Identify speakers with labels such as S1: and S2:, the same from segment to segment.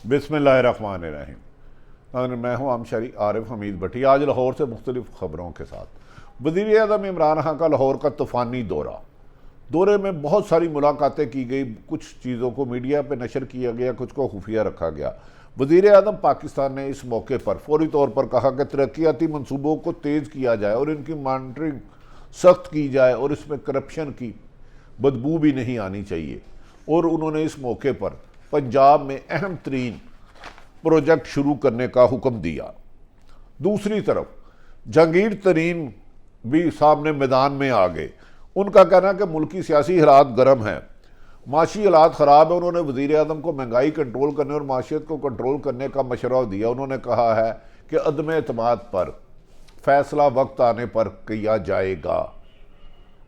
S1: बिस्मिल्लाहिर्रहमानिर्रहीम। मैं हूँ आमशरी आरिफ हमीद भट्टी। आज लाहौर से मुख्तलिफ ख़बरों के साथ वज़ीर आज़म इमरान खान का लाहौर का तूफ़ानी दौरे में बहुत सारी मुलाकातें की गई। कुछ चीज़ों को मीडिया पे नशर किया गया, कुछ को खुफिया रखा गया। वज़ीर आज़म पाकिस्तान ने इस मौके पर फौरी तौर पर कहा कि तरक्याती मनसूबों को तेज़ किया जाए और इनकी मॉनिटरिंग सख्त की जाए और इसमें करप्शन की बदबू भी नहीं आनी चाहिए। और उन्होंने इस मौके पर पंजाब में अहम तरीन प्रोजेक्ट शुरू करने का हुक्म दिया। दूसरी तरफ जहांगीर तरीन भी सामने मैदान में आ गए। उनका कहना है कि मुल्की सियासी हालात गर्म हैं, माशी हालात ख़राब है। उन्होंने वज़ीर आज़म को महंगाई कंट्रोल करने और माशियत को कंट्रोल करने का मशवरा दिया। उन्होंने कहा है कि अदम एतमाद पर फैसला वक्त आने पर किया जाएगा।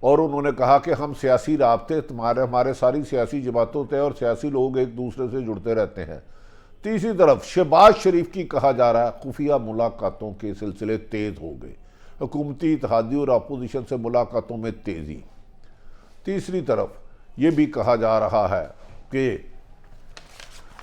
S1: और उन्होंने कहा कि हम सियासी राब्ते हमारे सारी सियासी जमातों से और सियासी लोग एक दूसरे से जुड़ते रहते हैं। तीसरी तरफ शहबाज शरीफ की कहा जा रहा है खुफिया मुलाकातों के सिलसिले तेज़ हो गए। हुकूमती इत्तेहादी और अपोजिशन से मुलाकातों में तेज़ी। तीसरी तरफ ये भी कहा जा रहा है कि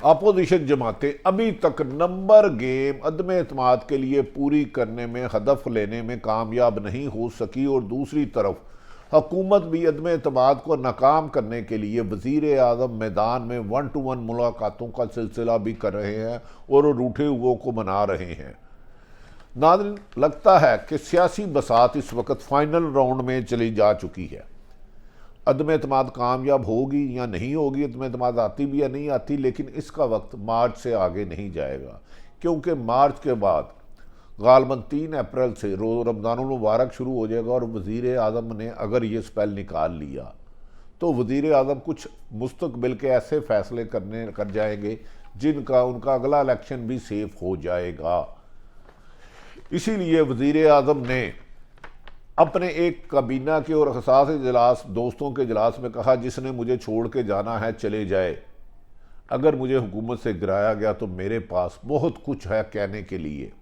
S1: अपोजिशन जमातें अभी तक नंबर गेम अदम एतमाद के लिए पूरी करने में, हदफ लेने में कामयाब नहीं हो सकी। और दूसरी तरफ हुकूमत भी अदम एतमाद को नाकाम करने के लिए वज़ीर आज़म मैदान में 1-to-1 मुलाकातों का सिलसिला भी कर रहे हैं और रूठे हुओं को मना रहे हैं। नाज़रीन, लगता है कि सियासी बसात इस वक्त फाइनल राउंड में चली जा चुकी है। अदम एतमाद कामयाब होगी या नहीं होगी, अदम एतमाद आती भी या नहीं आती, लेकिन इसका वक्त मार्च से आगे नहीं जाएगा, क्योंकि मार्च के बाद गालबन 3 अप्रैल से रमज़ानुल मुबारक शुरू हो जाएगा। और वज़ीर आज़म ने अगर ये स्पेल निकाल लिया तो वज़ीर आज़म कुछ मुस्तकबिल के ऐसे फैसले कर जाएंगे जिनका उनका अगला इलेक्शन भी सेफ हो जाएगा। इसीलिए वज़ीर आज़म ने अपने एक काबीना के और ख़ास इजलास, दोस्तों के इजलास में कहा, जिसने मुझे छोड़ के जाना है चले जाए। अगर मुझे हुकूमत से गिराया गया तो मेरे पास बहुत कुछ है कहने के लिए।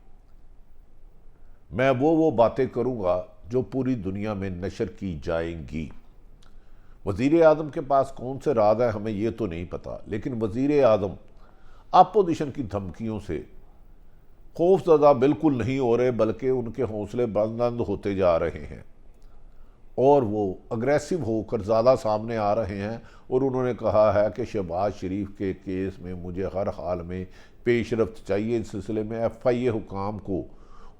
S1: मैं वो बातें करूंगा जो पूरी दुनिया में नशर की जाएंगी। वज़ीर आज़म के पास कौन से राज है हमें ये तो नहीं पता, लेकिन वज़ीर आज़म अपोजिशन की धमकियों से खौफज़दा बिल्कुल नहीं हो रहे, बल्कि उनके हौसले बुलंद होते जा रहे हैं और वो अग्रेसिव होकर ज़्यादा सामने आ रहे हैं। और उन्होंने कहा है कि शहबाज शरीफ के केस में मुझे हर हाल में पेशरफ्त चाहिए। इस सिलसिले में FIA हुकाम को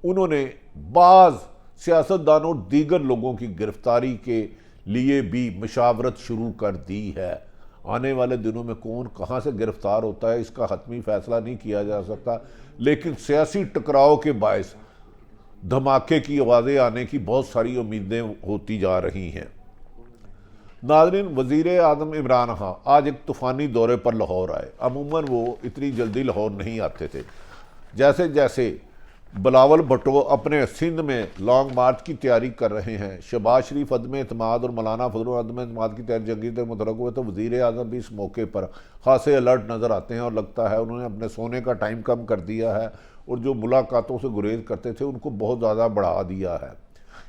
S1: उन्होंने बाज़ सियासतदानों और दीगर लोगों की गिरफ्तारी के लिए भी मशावरत शुरू कर दी है। आने वाले दिनों में कौन कहाँ से गिरफ्तार होता है इसका हतमी फैसला नहीं किया जा सकता, लेकिन सियासी टकराव के बायस धमाके की आवाज़ें आने की बहुत सारी उम्मीदें होती जा रही हैं। नाज़रीन, वज़ीर आज़म इमरान खान आज एक तूफ़ानी दौरे पर लाहौर आए। अमूमन वो इतनी जल्दी लाहौर नहीं आते थे। जैसे जैसे बिलावल भुट्टो अपने सिंध में लॉन्ग मार्च की तैयारी कर रहे हैं, शहबाज शरीफ अदम एतमाद और मौलाना फजल अदम एतमाद की तैयारी जंगीर तक मुतरक हुए, तो वज़ीर आज़म भी इस मौके पर खासे अलर्ट नज़र आते हैं। और लगता है उन्होंने अपने सोने का टाइम कम कर दिया है और जो मुलाकातों से गुरेज करते थे उनको बहुत ज़्यादा बढ़ा दिया है।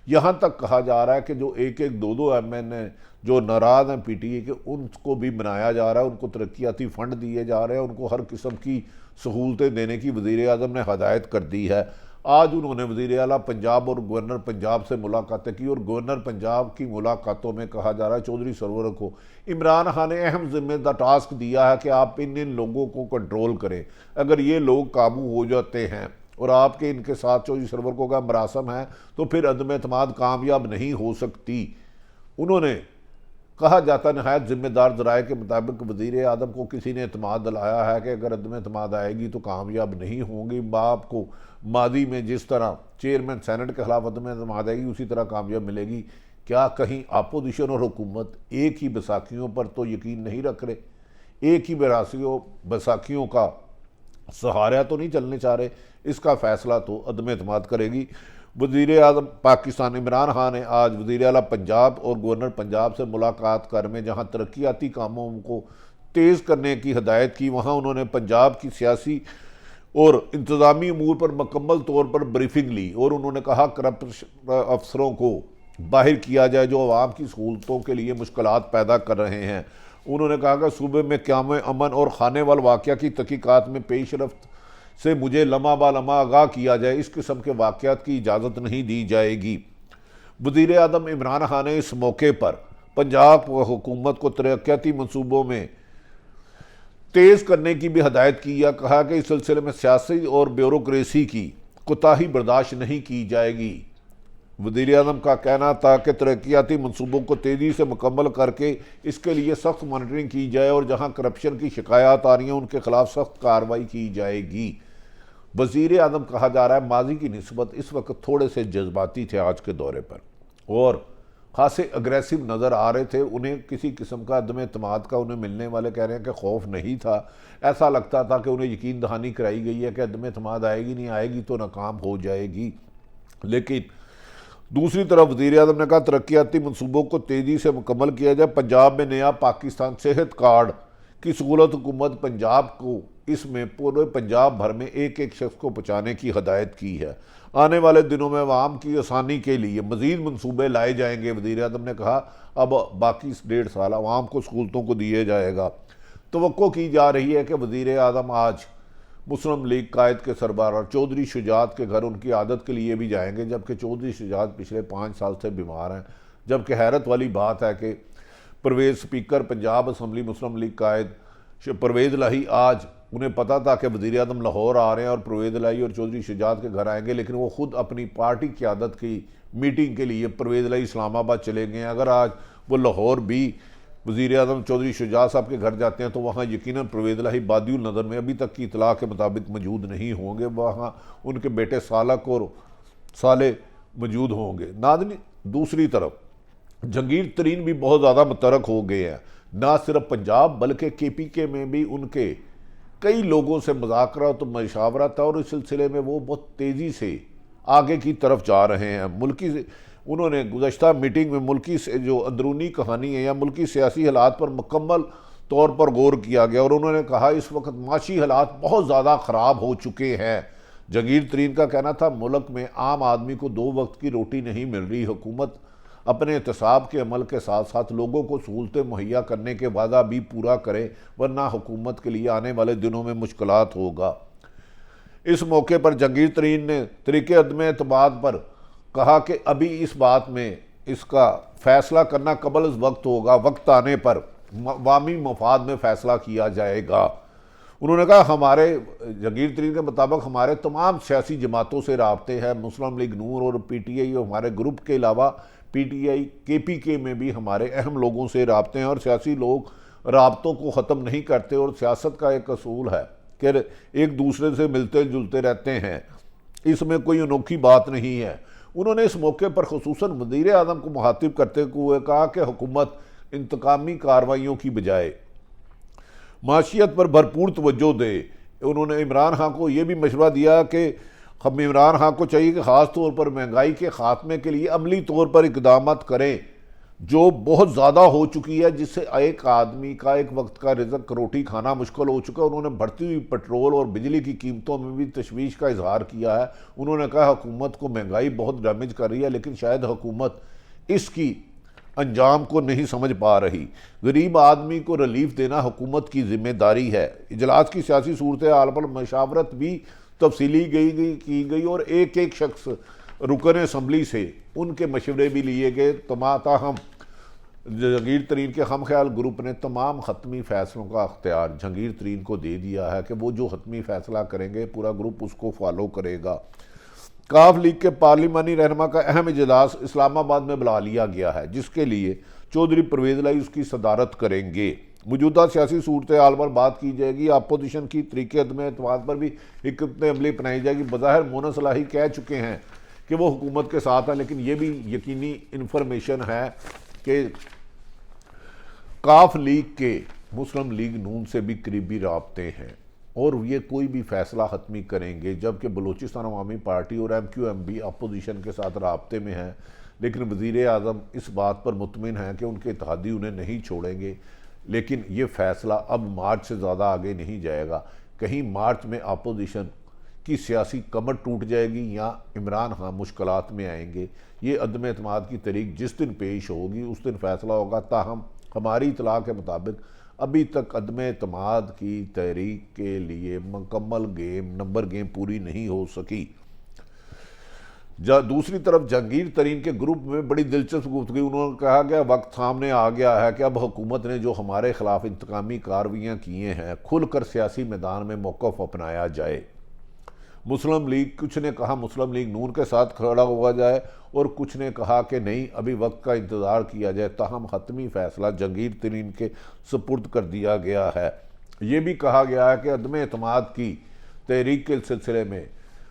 S1: यहाँ तक कहा जा रहा है कि जो एक 2 MN जो नाराज़ हैं PTA के, उनको भी बनाया जा रहा है, उनको तरक्याती फ़ंड दिए जा रहे हैं, उनको हर किस्म की सहूलतें देने की वज़ीर आज़म ने हदायत कर दी है। आज उन्होंने वज़ीर आला पंजाब और गवर्नर पंजाब से मुलाकातें की और गवर्नर पंजाब की मुलाकातों में कहा जा रहा है चौधरी सरवर को इमरान खान ने अहम जिम्मेदार टास्क दिया है कि आप इन लोगों को कंट्रोल करें। अगर ये लोग काबू हो जाते हैं और आपके इनके साथ चौधरी सरवर को का मरासम है तो फिर अदम एतमाद कामयाब नहीं हो सकती। उन्होंने कहा जाता नहायत जिम्मेदार ज़राए के मुताबिक वज़ीर आज़म को किसी ने एतमाद दिलाया है कि अगर अदम एतमाद आएगी तो कामयाब नहीं होंगी। बाप को मादी में जिस तरह चेयरमैन सेनेट के खिलाफ अदम एतमाद आएगी उसी तरह कामयाब मिलेगी। क्या कहीं अपोजिशन और हुकूमत एक ही बैसाखियों पर तो यकीन नहीं रख रहे, एक ही बैसाखियों का सहारा तो नहीं चलने चाह रहे? इसका फ़ैसला तो अदम एतमाद करेगी। वज़ीर आज़म पाकिस्तान इमरान खान ने आज वज़ीर आला पंजाब और गवर्नर पंजाब से मुलाकात कर में जहाँ तरक्याती कामों को तेज़ करने की हदायत की, वहाँ उन्होंने पंजाब की सियासी और इंतज़ामी अमूर पर मुकम्मल तौर पर ब्रीफिंग ली और उन्होंने कहा करप्ट अफसरों को बाहर किया जाए जो आवाम की सहूलतों के लिए मुश्किलात पैदा कर रहे हैं। उन्होंने कहा कि सूबे में क़याम अमन और खाने वाल वाक़या की तहक़ीक़ात में पेशरफ्त से मुझे लम्हा बा लम्हा आगाह किया जाए, इस किस्म के वाक़यात की इजाज़त नहीं दी जाएगी। वज़ीर आज़म इमरान खान ने इस मौके पर पंजाब हुकूमत को तरक्याती मनसूबों में तेज़ करने की भी हदायत की या कहा कि इस सिलसिले में सियासी और ब्यूरोक्रेसी की कोताही बर्दाश्त नहीं की जाएगी। वज़ीर आज़म का कहना था कि तरक्याती मनसूबों को तेज़ी से मुकम्मल करके इसके लिए सख्त मॉनिटरिंग की जाए और जहाँ करप्शन की शिकायत आ रही हैं उनके खिलाफ सख्त कार्रवाई की जाएगी। वज़ीर आज़म कहा जा रहा है माजी की निस्बत इस वक्त थोड़े से जज्बाती थे आज के दौरे पर और खासे अग्रेसिव नज़र आ रहे थे। उन्हें किसी किस्म का अदम एतमाद का उन्हें मिलने वाले कह रहे हैं कि खौफ नहीं था। ऐसा लगता था कि उन्हें यकीन दहानी कराई गई है कि अदम एतमाद आएगी नहीं, आएगी तो नाकाम हो जाएगी। लेकिन दूसरी तरफ वज़ीर आज़म ने कहा तरक्याती मनसूबों को तेज़ी से मुकम्मल किया जाए। पंजाब में नया पाकिस्तान सेहत कार्ड की सहूलत हुकूमत पंजाब को इसमें पूरे पंजाब भर में एक एक शख्स को पहुँचाने की हदायत की है। आने वाले दिनों में अवाम की आसानी के लिए मज़ीद मनसूबे लाए जाएंगे। वज़ीर आज़म ने कहा अब बाकी 1.5 साल अवाम को सहूलतों को दिए जाएगा। तवक्को की जा रही है कि वज़ीर आज़म आज मुस्लिम लीग कायद के सरबराह चौधरी शुजात के घर उनकी आदत के लिए भी जाएंगे, जबकि चौधरी शुजात पिछले 5 साल से बीमार हैं। जबकि हैरत वाली बात है कि परवेज़ स्पीकर पंजाब असम्बली मुस्लिम लीग कायद परवेज़ लाही आज उन्हें पता था कि वज़ीर आज़म लाहौर आ रहे हैं और परवेज़ लाही और चौधरी शुजात के घर आएंगे, लेकिन वो खुद अपनी पार्टी क़यादत की मीटिंग के लिए परवेज़ लाही इस्लामाबाद चले गए। अगर आज वो लाहौर भी वज़ीर आज़म चौधरी शुजात साहब के घर जाते हैं तो वहाँ यकीनन परवेज़ लाही बादियुल नज़र में अभी तक की इतला के मुताबिक मौजूद नहीं होंगे। वहाँ उनके बेटे सालक और साले मौजूद होंगे। नाज़रीन, दूसरी तरफ जहांगीर तरीन भी बहुत ज़्यादा मुतरक हो गए हैं। ना सिर्फ पंजाब बल्कि KPK में भी उनके कई लोगों से मुज़ाकरा तो मशावरत है और इस सिलसिले में वो बहुत तेज़ी से आगे की तरफ जा रहे हैं। मुल्की उन्होंने गुज़श्ता मीटिंग में मुल्की से जो अंदरूनी कहानी है या मुल्की सियासी हालात पर मुकम्मल तौर पर गौर किया गया और उन्होंने कहा इस वक्त माशी हालात बहुत ज़्यादा ख़राब हो चुके हैं। जहांगीर तरीन का कहना था मुल्क में आम आदमी को 2 वक्त की रोटी नहीं मिल रही। हुकूमत अपने एहतसाब के अमल के साथ साथ लोगों को सहूलतें मुहैया करने के वादा भी पूरा करे, वरना हुकूमत के लिए आने वाले दिनों में मुश्किलात होगा। इस मौके पर जहांगीर तरीन ने तरीके अदम एतमाद पर कहा कि अभी इस बात में इसका फ़ैसला करना कबल वक्त होगा, वक्त आने पर अवामी मफाद में फ़ैसला किया जाएगा। उन्होंने कहा हमारे जहांगीर तरीन के मुताबिक हमारे तमाम सियासी जमातों से राब्ते हैं। मुस्लिम लीग नून और PTI और हमारे ग्रुप के अलावा PTI KPK में भी हमारे अहम लोगों से राब्ते हैं और सियासी लोग राब्तों को ख़त्म नहीं करते और सियासत का एक असूल है कि एक दूसरे से मिलते जुलते रहते हैं, इसमें कोई अनोखी बात नहीं है। उन्होंने इस मौके पर खुसूसन वज़ीर आज़म को मुखातिब करते हुए कहा कि हुकूमत इंतकामी कार्रवाइयों की बजाय माशियत पर भरपूर तवज्जो दे। उन्होंने इमरान खान को ये भी मशवरा दिया कि हम इमरान खान को चाहिए कि ख़ास तौर पर महंगाई के ख़ात्मे के लिए अमली तौर पर इक़दाम करें जो बहुत ज़्यादा हो चुकी है, जिससे एक आदमी का एक वक्त का रिज़्क़ रोटी खाना मुश्किल हो चुका है। उन्होंने बढ़ती हुई पेट्रोल और बिजली की कीमतों में भी तशवीश का इजहार किया है। उन्होंने कहा हुकूमत को महंगाई बहुत डैमेज कर रही है, लेकिन शायद हुकूमत इसकी अंजाम को नहीं समझ पा रही। गरीब आदमी को रिलीफ देना हुकूमत की जिम्मेदारी है। इजलास की सियासी सूरत हाल पर मशावरत भी तफसीली की गई और एक एक शख्स रुकन असम्बली से उनके मशवरे भी लिए गए। ताहम जहांगीर तरीन के हम ख्याल ग्रुप ने तमाम हतमी फ़ैसलों का अख्तियार जहांगीर तरीन को दे दिया है कि वो जो हतमी फ़ैसला करेंगे पूरा ग्रुप उसको फॉलो करेगा। काफ लीग के पार्लिमानी रहनुमा का अहम इजलास इस्लामाबाद में बुला लिया गया है, जिसके लिए चौधरी परवेज़ लाई उसकी सदारत करेंगे। मौजूदा सियासी सूरत हाल पर बात की जाएगी। अपोजिशन की तरीके अदम एतमाद पर भी हिकमत अमली अपनाई जाएगी। बज़ाहिर मोना सलाही कह चुके हैं कि वो हुकूमत के साथ है, लेकिन ये भी यकीनी इन्फॉर्मेशन है कि काफ लीग के मुस्लिम लीग नून से भी करीबी राब्ते हैं और ये कोई भी फ़ैसला हतमी करेंगे, जबकि बलूचिस्तान अवामी पार्टी और MQM भी अपोजिशन के साथ राब्ते में हैं। लेकिन वज़ीर आज़म इस बात पर मुतमिन हैं कि उनके इत्तेहादी उन्हें नहीं छोड़ेंगे। लेकिन ये फ़ैसला अब मार्च से ज़्यादा आगे नहीं जाएगा। कहीं मार्च में अपोजिशन की सियासी कमर टूट जाएगी या इमरान खान मुश्किलात में आएंगे। ये अदम एतमाद की तारीख जिस दिन पेश होगी उस दिन फ़ैसला होगा। ताहम हमारी इतला के मुताबिक अभी तक अदम एतमाद की तहरीक के लिए मुकम्मल नंबर गेम पूरी नहीं हो सकी। दूसरी तरफ जहांगीर तरीन के ग्रुप में बड़ी दिलचस्प गुफ्तगू, उन्होंने कहा कि वक्त सामने आ गया है कि अब हुकूमत ने जो हमारे खिलाफ इंतकामी कार्रवाइयाँ किए हैं, खुलकर सियासी मैदान में मौक़िफ़ अपनाया जाए। मुस्लिम लीग, कुछ ने कहा मुस्लिम लीग नून के साथ खड़ा हुआ जाए और कुछ ने कहा कि नहीं, अभी वक्त का इंतज़ार किया जाए। ताहम हतमी फ़ैसला जहांगीर तरीन के सुपुर्द कर दिया गया है। ये भी कहा गया है कि अदम एतमाद की तहरीक के सिलसिले में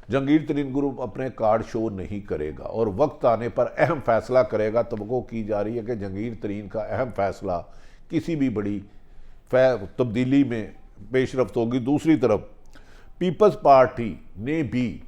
S1: जहांगीर तरीन ग्रुप अपने कार्ड शो नहीं करेगा और वक्त आने पर अहम फैसला करेगा। तवक्को की जा रही है कि जहांगीर तरीन का अहम फैसला किसी भी बड़ी तब्दीली में पेशरफ्त होगी। दूसरी तरफ पीपल्स पार्टी ने भी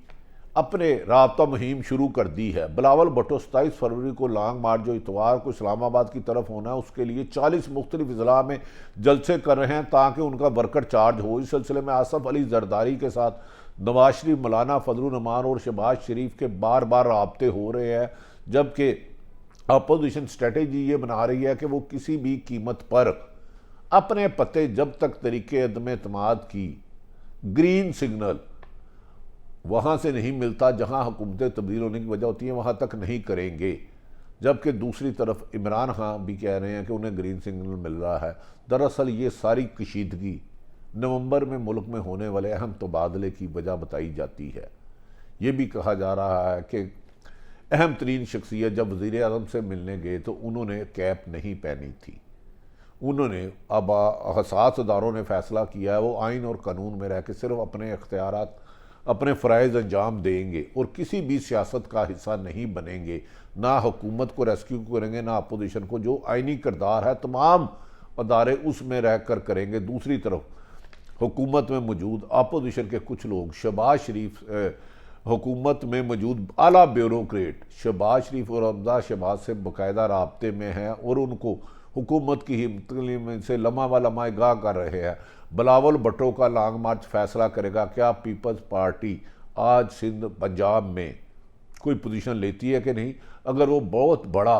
S1: अपने राब्ता मुहिम शुरू कर दी है। बिलावल भुट्टो 27 फरवरी को लॉन्ग मार्च जो इतवार को इस्लामाबाद की तरफ होना है, उसके लिए 40 मुख्तलिफ अजला में जलसे कर रहे हैं ताकि उनका वर्कर चार्ज हो। इस सिलसिले में आसफ अली जरदारी के साथ नवाज शरीफ, मौलाना फजलुर रहमान और शहबाज शरीफ के बार बार राब्ते हो रहे हैं, जबकि अपोजिशन स्ट्रेटेजी ये बना रही है कि वो किसी भी कीमत पर अपने पते जब तक तरीके अदम एतमाद की ग्रीन सिग्नल वहाँ से नहीं मिलता जहाँ हुकूमतें तब्दील होने की वजह होती है, वहाँ तक नहीं करेंगे। जबकि दूसरी तरफ इमरान खान भी कह रहे हैं कि उन्हें ग्रीन सिग्नल मिल रहा है। दरअसल ये सारी कशीदगी नवंबर में मुल्क में होने वाले अहम तबादले की वजह बताई जाती है। ये भी कहा जा रहा है कि अहम तरीन शख्सियत जब वज़ीर आज़म से मिलने गए तो उन्होंने कैप नहीं पहनी थी। उन्होंने अब हसास अदारों ने फ़ैसला किया है वो आइन और कानून में रह के सिर्फ अपने इख्तियारात, अपने फ़राइज़ अंजाम देंगे और किसी भी सियासत का हिस्सा नहीं बनेंगे। ना हुकूमत को रेस्क्यू करेंगे, ना अपोजिशन को। जो आइनी किरदार है तमाम अदारे उसमें रह कर करेंगे। दूसरी तरफ हुकूमत में मौजूद अपोजिशन के कुछ लोग, शहबाज शरीफ, हुकूमत में मौजूद आला ब्यूरोक्रेट शहबाज शरीफ और हमजा शहबाज से बाकायदा राब्ते में हैं और उनको हुकूमत की हिम्मत से लम्हा व लम्हा गाह कर रहे हैं। बिलावल भुट्टो का लॉन्ग मार्च फैसला करेगा क्या पीपल्स पार्टी आज सिंध पंजाब में कोई पोजीशन लेती है कि नहीं। अगर वो बहुत बड़ा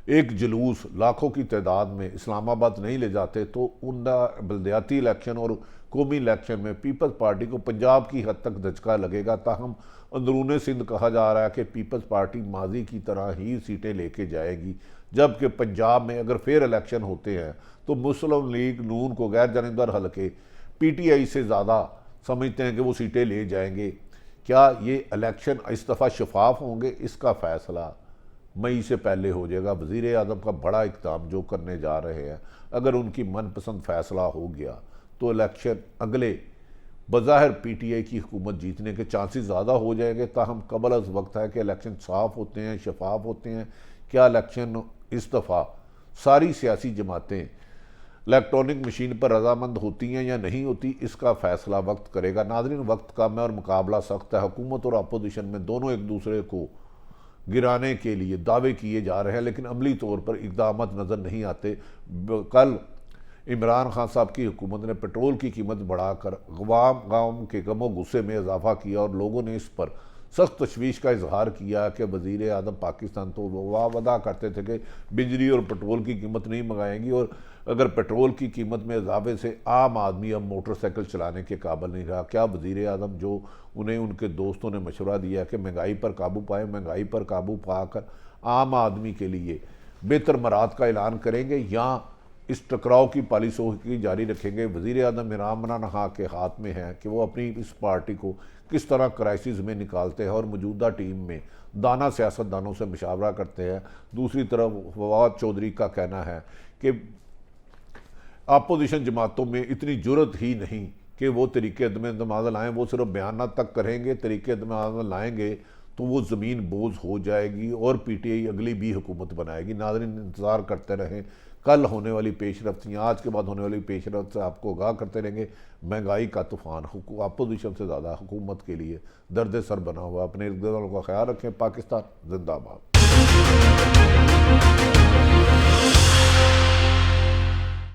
S1: एक जुलूस लाखों की तादाद में इस्लामाबाद नहीं ले जाते तो उन बलदियाती इलेक्शन और कौमी इलेक्शन में पीपल्स पार्टी को पंजाब की हद तक धचका लगेगा। ताहम अंदरूने सिंध कहा जा रहा है कि पीपल्स पार्टी माजी की तरह ही सीटें लेके जाएगी, जबकि पंजाब में अगर फिर इलेक्शन होते हैं तो मुस्लिम लीग नून को गैर जानिबदार हल्के PTI से ज़्यादा समझते हैं कि वो सीटें ले जाएंगे। क्या ये इलेक्शन इस दफ़ा शफाफ होंगे, इसका फ़ैसला मई से पहले हो जाएगा। वज़ीर आज़म का बड़ा इक़दाम जो करने जा रहे हैं, अगर उनकी मनपसंद फ़ैसला हो गया तो इलेक्शन अगले बज़ाहिर PTI की हुकूमत जीतने के चांसेस ज़्यादा हो जाएंगे। ताहम कबल अज़ वक्त है कि इलेक्शन साफ़ होते हैं, शफाफ होते हैं। क्या इलेक्शन इस दफ़ा सारी सियासी जमातें इलेक्ट्रॉनिक मशीन पर रजामंद होती हैं या नहीं होती, इसका फ़ैसला वक्त करेगा। नाज़रीन, वक्त कम है और मुकाबला सख्त है। हुकूमत और अपोजिशन में दोनों एक दूसरे को गिराने के लिए दावे किए जा रहे हैं, लेकिन अमली तौर पर इक़दाम नज़र नहीं आते। कल इमरान खान साहब की हुकूमत ने पेट्रोल की कीमत बढ़ाकर गाँव के गमो गुस्से में इजाफा किया और लोगों ने इस पर सख्त तशवीश का इजहार किया कि वज़ीर आज़म पाकिस्तान तो वादा करते थे कि बिजली और पेट्रोल की कीमत नहीं मंगाएंगी, और अगर पेट्रोल की कीमत में इजाफे से आम आदमी अब मोटरसाइकिल चलाने के काबिल नहीं रहा। क्या वज़ीर आज़म जो उन्हें उनके दोस्तों ने मशवरा दिया कि महंगाई पर काबू पाएँ, महंगाई पर काबू पाकर आम आदमी के लिए बेहतर मराद का ऐलान करेंगे या इस टकराव की पॉलिसी जारी रखेंगे। वज़ीर आज़म इमरान खान के हाथ में है कि वो अपनी इस पार्टी को किस तरह क्राइसिस में निकालते हैं और मौजूदा टीम में दाना सियासतदानों से मशावरा करते हैं। दूसरी तरफ फवाद चौधरी का कहना है कि अपोजिशन जमातों में इतनी जुर्रत ही नहीं कि वो तरीके अदम लाएँ, वो सिर्फ बयान तक करेंगे। तरीके अदम लाएँगे तो वो ज़मीन बोझ हो जाएगी और PTI अगली भी हुकूमत बनाएगी। नाज़रीन, इंतज़ार करते रहें कल होने वाली पेशरफ्त या आज के बाद होने वाली पेशरफ्त से आपको आगाह करते रहेंगे। महंगाई का तूफ़ान अपोजिशन से ज़्यादा हुकूमत के लिए दर्द सर बना हुआ। अपने इर्द गिर्द का ख्याल रखें। पाकिस्तान जिंदाबाद।